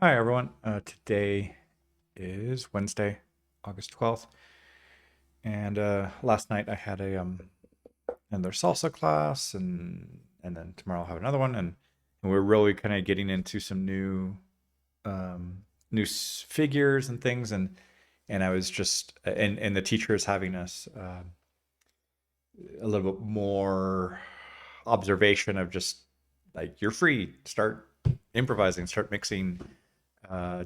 Hi, everyone. Today is Wednesday, August 12th, and last night I had another salsa class, and then tomorrow I'll have another one, and we're really kind of getting into some um, figures and things, and I was just and the teacher is having us a little bit more observation of just like you're free, start improvising, start mixing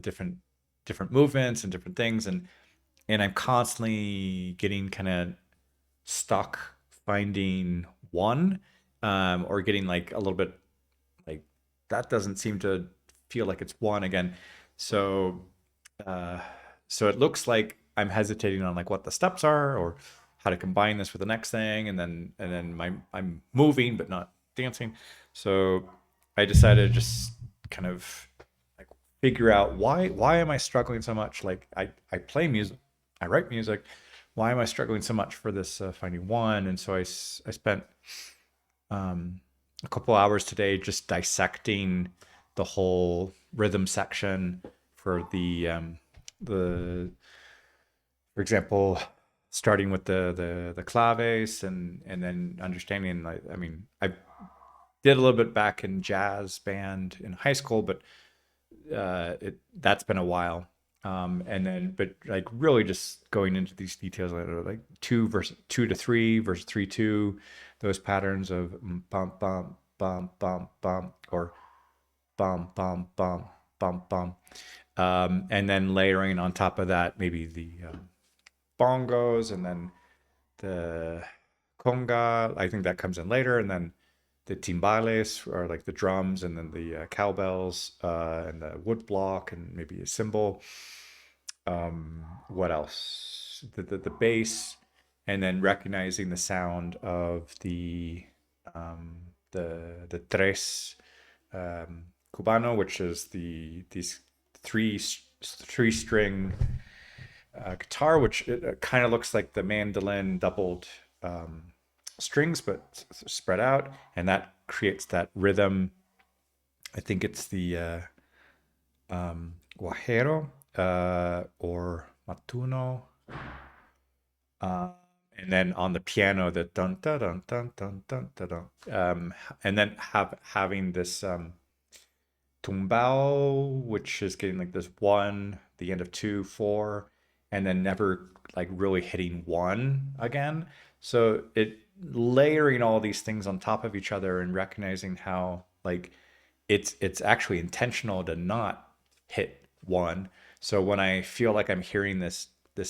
different movements and different things, and I'm constantly getting kind of stuck finding one, or getting like a little bit like that doesn't seem to feel like it's one again. So uh, so it looks like I'm hesitating on like what the steps are or how to combine this with the next thing, and then I'm moving but not dancing. So I decided to just kind of like figure out why am I struggling so much? Like I play music, I write music. Why am I struggling so much for this finding one? And so I spent um, a couple hours today just dissecting the whole rhythm section for the for example, starting with the claves, and then understanding, like, I mean, I did a little bit back in jazz band in high school, but that's been a while. And then, but like really just going into these details, like two to three versus 3-2, those patterns of bum bum bum bum bum, or bum bum bum bum bum, and then layering on top of that maybe the bongos, and then the conga. I think that comes in later, and then the timbales, or like the drums, and then the cowbells, and the wood block, and maybe a cymbal. What else? The bass, and then recognizing the sound of the tres cubano, which is these three string guitar, which it kind of looks like the mandolin doubled um, strings, but spread out, and that creates that rhythm. I think it's the guajero, or matuno, uh, and then on the piano the dun dun dun dun dun dun dun, dun. And then having this tumbao, which is getting like this one, the end of two, four, and then never like really hitting one again. So it layering all these things on top of each other and recognizing how like it's actually intentional to not hit one. So when I feel like I'm hearing this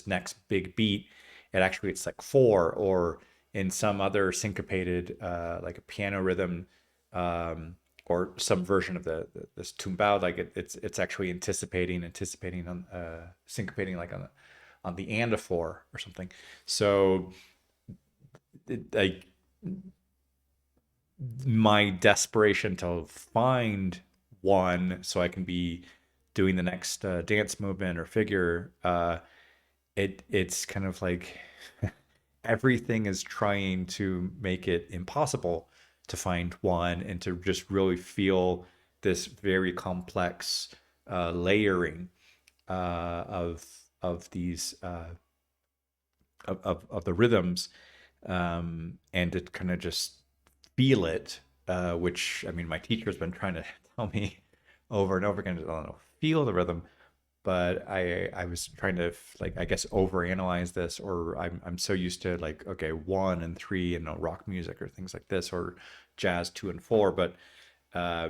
next big beat, it's like four, or in some other syncopated like a piano rhythm, um, or some version of this tumbao, like it's actually anticipating on syncopating like on the and a four or something. So like my desperation to find one so I can be doing the next dance movement or figure, it's kind of like everything is trying to make it impossible to find one and to just really feel this very complex layering of these of the rhythms, and to kind of just feel it, which I mean, my teacher's been trying to tell me over and over again, I don't know, feel the rhythm, but I was trying to like, I guess, overanalyze this, or I'm so used to like, okay, one and three, and rock music or things like this, or jazz two and four, but uh,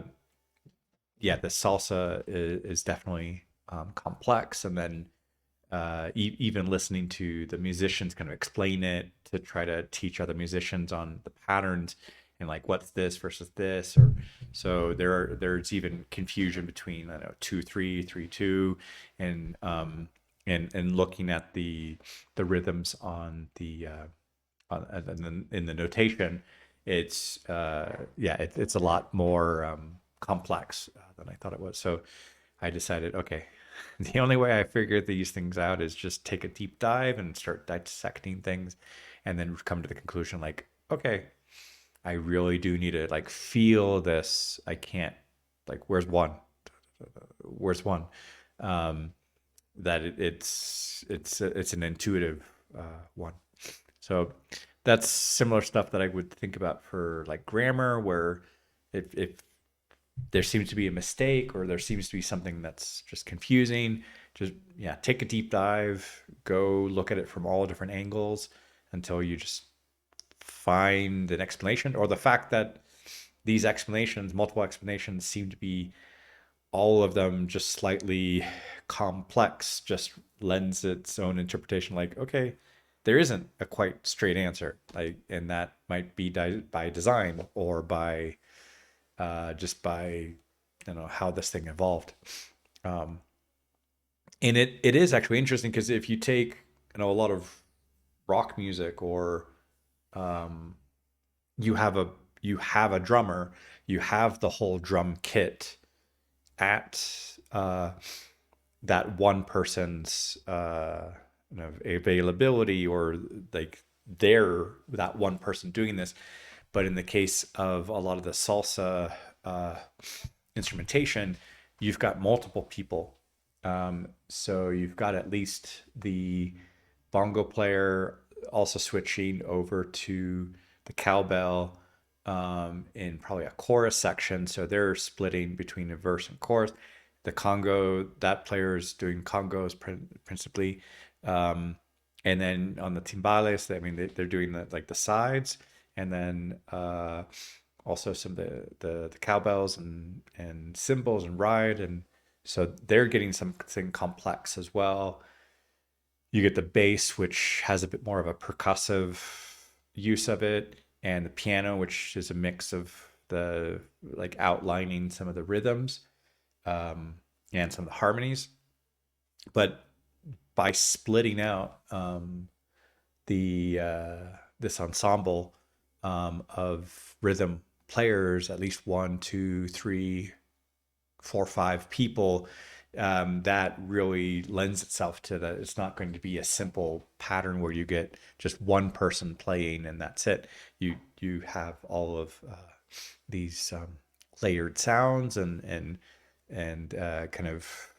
yeah, the salsa is definitely complex, and then even listening to the musicians kind of explain it to try to teach other musicians on the patterns, and like what's this versus this, or so there's even confusion between, I don't know, 2-3, 3-2, and and looking at the rhythms on the and then in the notation, it's yeah, it's a lot more complex than I thought it was. So I decided, okay, the only way I figure these things out is just take a deep dive and start dissecting things, and then come to the conclusion like, okay, I really do need to like feel this. I can't, like, where's one? where's one? Um, that it's an intuitive one. So that's similar stuff that I would think about for like grammar, where if there seems to be a mistake or there seems to be something that's just confusing, just yeah, take a deep dive, go look at it from all different angles until you just find an explanation, or the fact that these explanations, multiple explanations, seem to be all of them just slightly complex, just lends its own interpretation. Like, okay, there isn't a quite straight answer, like, and that might be by design or by just by how this thing evolved. Um, and it is actually interesting because if you take a lot of rock music, or um, you have a you have a drummer, you have the whole drum kit at that one person's availability, or like they're that one person doing this. But in the case of a lot of the salsa uh, instrumentation, you've got multiple people. So you've got at least the bongo player also switching over to the cowbell in probably a chorus section. So they're splitting between a verse and chorus. The congo, that player is doing congos principally. Um, and then on the timbales, I mean, they're doing like the sides, and then also some of the cowbells and cymbals and ride, and so they're getting something complex as well. You get the bass, which has a bit more of a percussive use of it, and the piano, which is a mix of the like outlining some of the rhythms and some of the harmonies. But by splitting out the this ensemble of rhythm players, at least one, two, three, four, five people, that really lends itself to that. It's not going to be a simple pattern where you get just one person playing and that's it. You have all of these layered sounds and kind of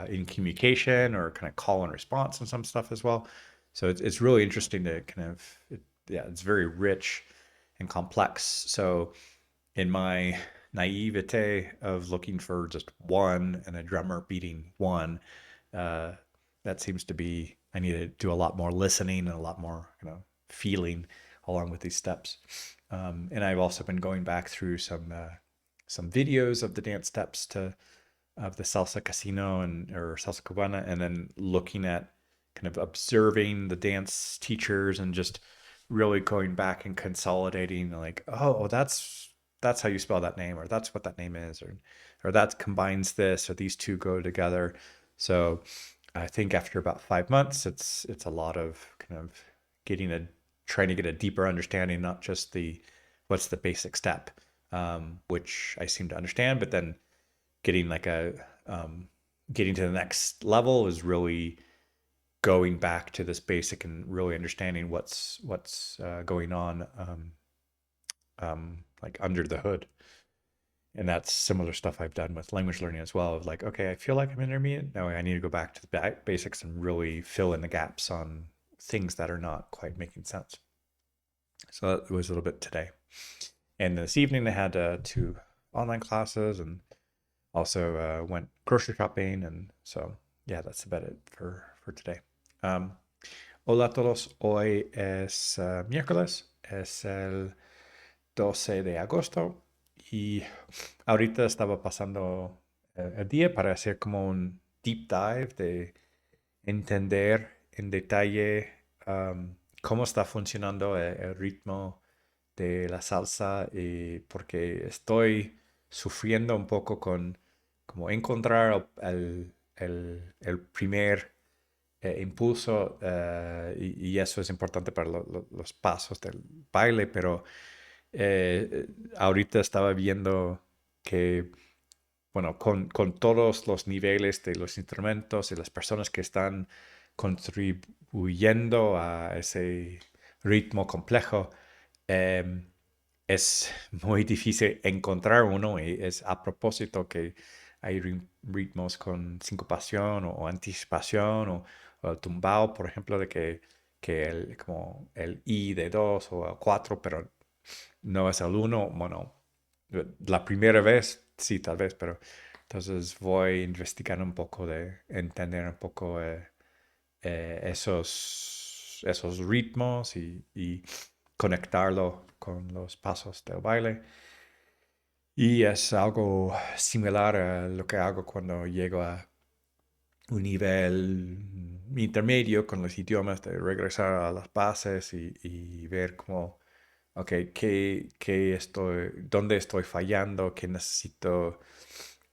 in communication, or kind of call and response and some stuff as well. So it's really interesting to kind of yeah, it's very rich and complex. So in my naivete of looking for just one and a drummer beating one, uh, that seems to be, I need to do a lot more listening and a lot more feeling along with these steps. And I've also been going back through some videos of the dance steps to of the salsa casino and or salsa cubana, and then looking at kind of observing the dance teachers and just really going back and consolidating, like, oh, that's how you spell that name, or that's what that name is, or that combines this, or these two go together. So I think after about 5 months, it's a lot of kind of getting a trying to get a deeper understanding, not just the what's the basic step, which I seem to understand, but then getting like a getting to the next level is really going back to this basic and really understanding what's going on like under the hood. And that's similar stuff I've done with language learning as well. Of like, okay, I feel like I'm intermediate. No, I need to go back to the basics and really fill in the gaps on things that are not quite making sense. So that was a little bit today. And this evening I had 2 online classes, and also went grocery shopping, and so yeah, that's about it for today. Um, Hola a todos, hoy es miércoles, es el 12 de agosto, y ahorita estaba pasando el día para hacer como un deep dive de entender en detalle cómo está funcionando el ritmo de la salsa, y porque estoy sufriendo un poco con como encontrar el primer impulso, y eso es importante para los pasos del baile, pero ahorita estaba viendo que, bueno, con todos los niveles de los instrumentos y las personas que están contribuyendo a ese ritmo complejo, es muy difícil encontrar uno, y es a propósito que hay ritmos con sincopación o anticipación o el tumbao, por ejemplo, de que como el I de 2 o el 4, pero no es el uno. Bueno, la primera vez sí, tal vez, pero entonces voy investigando un poco de entender un poco esos ritmos y conectarlo con los pasos del baile. Y es algo similar a lo que hago cuando llego a un nivel intermedio con los idiomas, de regresar a las bases y ver cómo, ok, dónde estoy fallando, qué necesito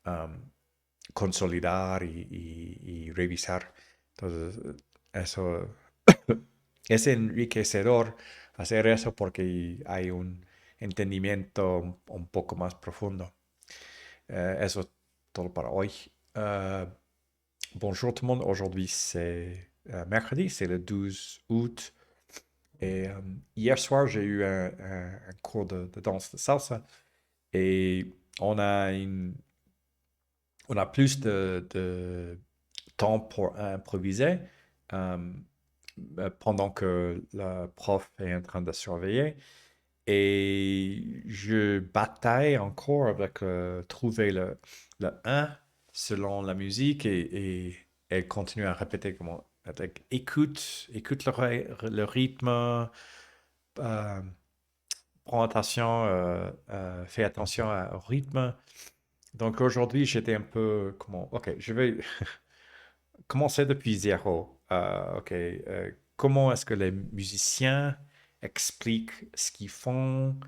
um, consolidar y revisar. Entonces, eso es enriquecedor hacer eso porque hay un entendimiento un poco más profundo. Eso es todo para hoy. Bonjour tout le monde. Aujourd'hui, c'est mercredi, c'est le 12 août. Et hier soir, j'ai eu un cours de danse de salsa. Et on a, on a plus de temps pour improviser euh, pendant que le prof est en train de surveiller. Et je bataille encore avec trouver le 1 selon la musique et elle continue à répéter comment avec, écoute le rythme, prends attention, fais attention au rythme. Donc aujourd'hui, j'étais un peu comment, ok, je vais commencer depuis zéro. Ok, comment est-ce que les musiciens expliquent ce qu'ils font?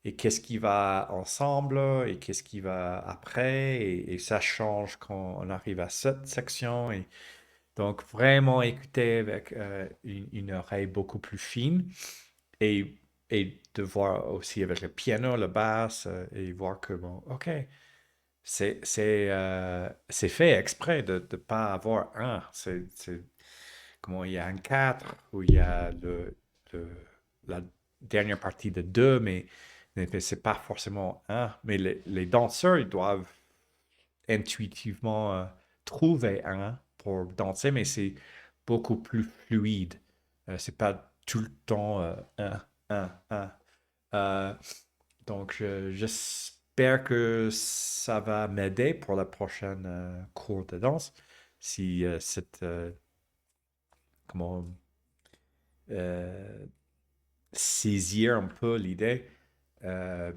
Et qu'est-ce qui va ensemble et qu'est-ce qui va après et ça change quand on arrive à cette section et donc vraiment écouter avec une oreille beaucoup plus fine et, et de voir aussi avec le piano, le basse et voir que bon, ok, c'est fait exprès de ne pas avoir un, comment il y a un 4 où il y a le- la dernière partie de 2 mais c'est pas forcément un. Mais les danseurs, ils doivent intuitivement trouver un pour danser, mais c'est beaucoup plus fluide. C'est pas tout le temps un. Euh, donc, j'espère que ça va m'aider pour la prochaine cours de danse. Si cette, comment, euh, saisir un peu l'idée euh,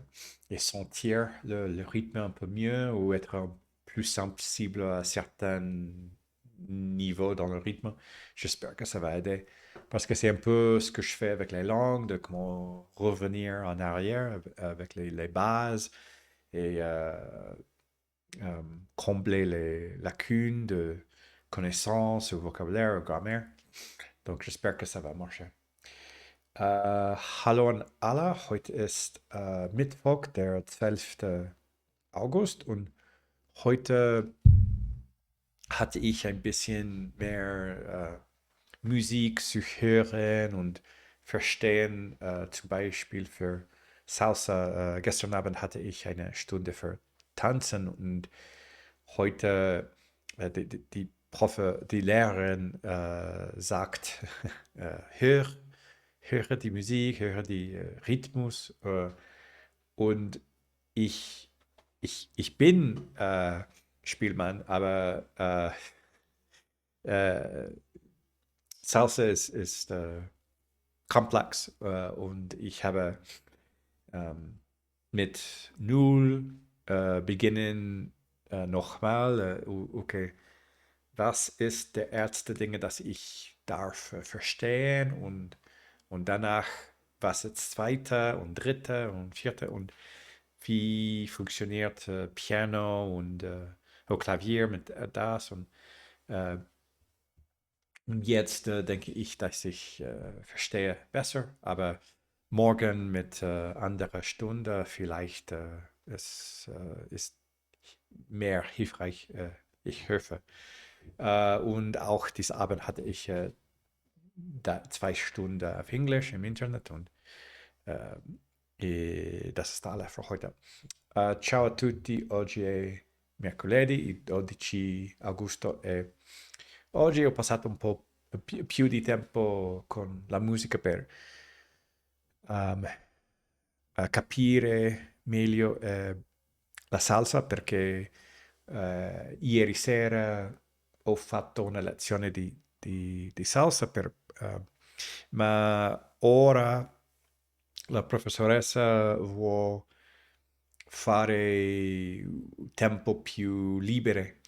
et sentir le rythme un peu mieux ou être plus sensible à certains niveaux dans le rythme. J'espère que ça va aider. Parce que c'est un peu ce que je fais avec les langues, de comment revenir en arrière avec les bases et combler les lacunes de connaissances, ou vocabulaire, ou grammaire. Donc j'espère que ça va marcher. Hallo an alle, heute ist Mittwoch, der 12. August und heute hatte ich ein bisschen mehr Musik zu hören und verstehen, zum Beispiel für Salsa. Gestern Abend hatte ich eine Stunde für Tanzen und heute die Lehrerin sagt, hör, höre die Musik, höre die Rhythmus und ich, ich bin Spielmann, aber äh, Salsa ist komplex und ich habe ähm, mit Null beginnen nochmal. Okay, was ist der erste Dinge, das ich darf verstehen und danach, was ist zweite und dritte und vierte und wie funktioniert Piano und Klavier mit das äh, und jetzt denke ich, dass ich verstehe besser, aber morgen mit anderer Stunde vielleicht es ist mehr hilfreich. Ich hoffe. Und auch diesen Abend hatte ich 2 Stunden auf Englisch im Internet und das ist alles für heute. Ciao a tutti, oggi è mercoledì, il 12 agosto, e oggi ho passato un po' più di tempo con la musica per um, capire meglio la salsa perché ieri sera ho fatto una lezione di salsa ma ora la professoressa vuole fare tempo più libere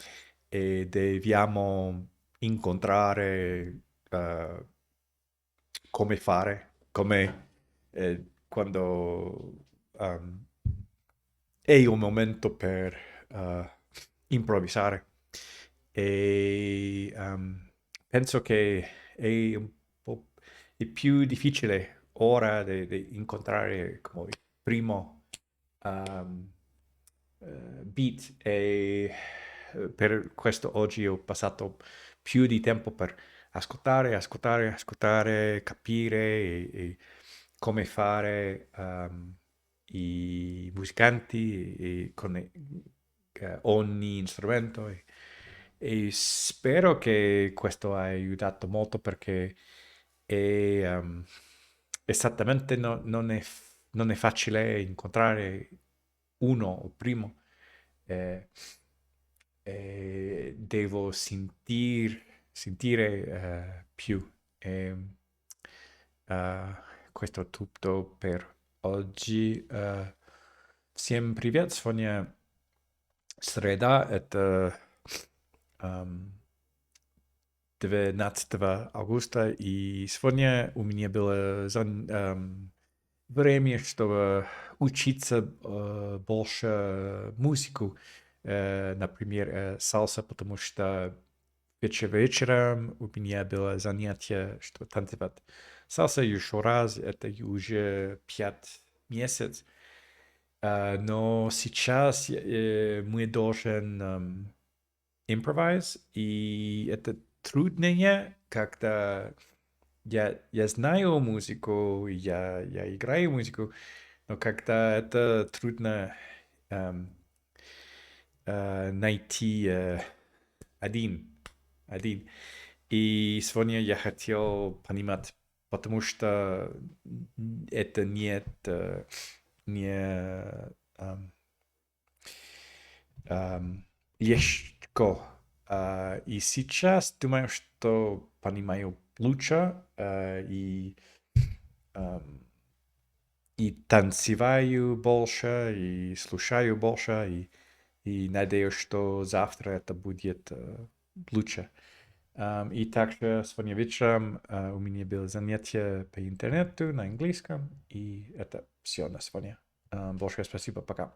e dobbiamo incontrare come fare, come quando è un momento per improvvisare. E penso che è un po' è più difficile ora di incontrare come il primo ehm, beat e per questo oggi ho passato più di tempo per ascoltare, ascoltare, ascoltare, capire e come fare i musicanti con ogni strumento e spero che questo ha aiutato molto perché è, esattamente non è facile incontrare uno o primo. eh, devo sentire più. E, eh, questo è tutto per oggi. Всем привет! Сегодня среда, это ам, 12 августа, и сегодня у меня было время, чтобы учиться больше музыку, например, салса, потому что вечером у меня было занятие, что танцевать салса еще раз, это уже 5 месяцев. Но сейчас мы должен improvise, и это труднее, когда я знаю музыку, я играю музыку, но когда это трудно эм, найти один, один. И сегодня я хотел понимать, потому что это нет не легко. И сейчас думаю, что понимаю лучше ам, и танцеваю больше, и слушаю больше, и надеюсь, что завтра это будет лучше. И также сегодня вечером у меня было занятие по интернету на английском, и это все на сегодня. Большое спасибо, пока.